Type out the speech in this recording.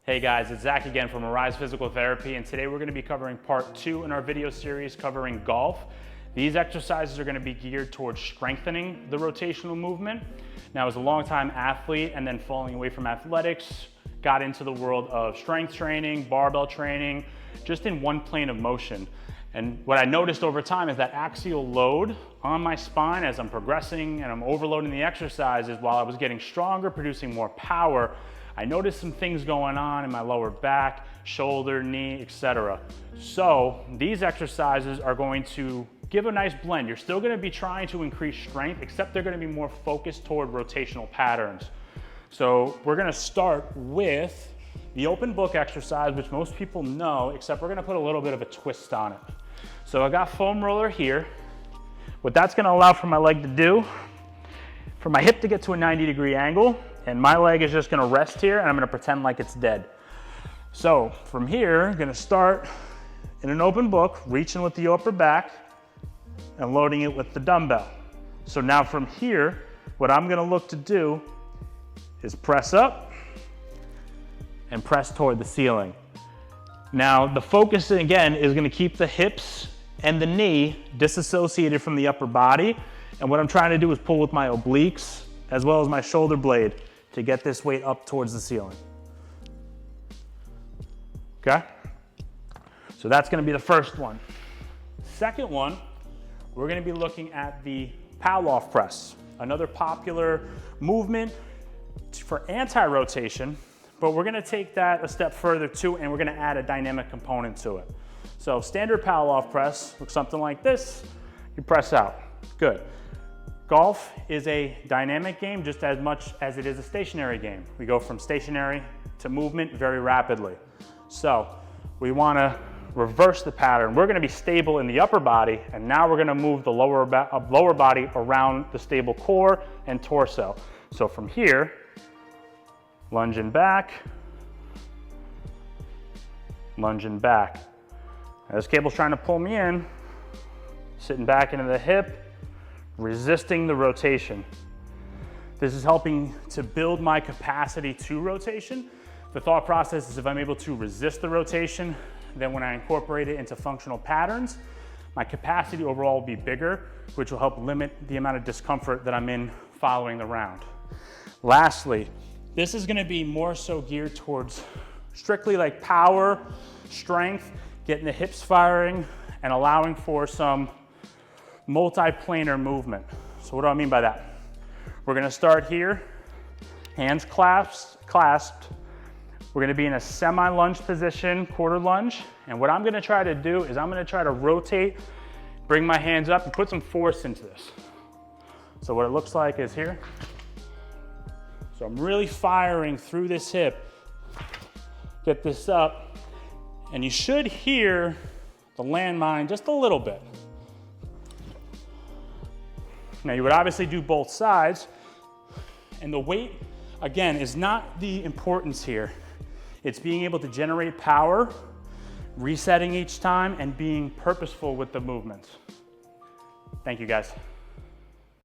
Hey guys, it's Zach again from Arise Physical Therapy, and today we're going to be covering part 2 in our video series covering golf. These exercises are going to be geared towards strengthening the rotational movement. Now, as a longtime athlete and then falling away from athletics, got into the world of strength training, barbell training, just in one plane of motion. And what I noticed over time is that axial load on my spine as I'm progressing and I'm overloading the exercises while I was getting stronger, producing more power, I noticed some things going on in my lower back, shoulder, knee, etc. So these exercises are going to give a nice blend. You're still going to be trying to increase strength, except they're going to be more focused toward rotational patterns. So we're going to start with the open book exercise, which most people know, except we're going to put a little bit of a twist on it. So I got foam roller here. What that's going to allow for my leg to do, for my hip to get to a 90-degree angle, and my leg is just gonna rest here and I'm gonna pretend like it's dead. So from here, I'm gonna start in an open book, reaching with the upper back and loading it with the dumbbell. So now from here, what I'm gonna look to do is press up and press toward the ceiling. Now the focus again is gonna keep the hips and the knee disassociated from the upper body. And what I'm trying to do is pull with my obliques as well as my shoulder blade to get this weight up towards the ceiling. Okay? So that's gonna be the first one. Second one, we're gonna be looking at the Pallof press, another popular movement for anti-rotation, but we're gonna take that a step further too, and we're gonna add a dynamic component to it. So standard Pallof press looks something like this. You press out, good. Golf is a dynamic game just as much as it is a stationary game. We go from stationary to movement very rapidly. So we want to reverse the pattern. We're going to be stable in the upper body, and now we're going to move the lower body around the stable core and torso. So from here, lunging back, lunging back. Now this cable's trying to pull me in, sitting back into the hip, resisting the rotation. This is helping to build my capacity to rotation. The thought process is if I'm able to resist the rotation, then when I incorporate it into functional patterns, my capacity overall will be bigger, which will help limit the amount of discomfort that I'm in following the round. Lastly, this is gonna be more so geared towards strictly like power, strength, getting the hips firing, and allowing for some multi-planar movement. So what do I mean by that? We're gonna start here, hands clasped. We're gonna be in a semi-lunge position, quarter lunge. And what I'm gonna try to do is I'm gonna try to rotate, bring my hands up and put some force into this. So what it looks like is here. So I'm really firing through this hip, get this up, and you should hear the landmine just a little bit. Now you would obviously do both sides, and the weight, again, is not the importance here. It's being able to generate power, resetting each time, and being purposeful with the movements. Thank you guys.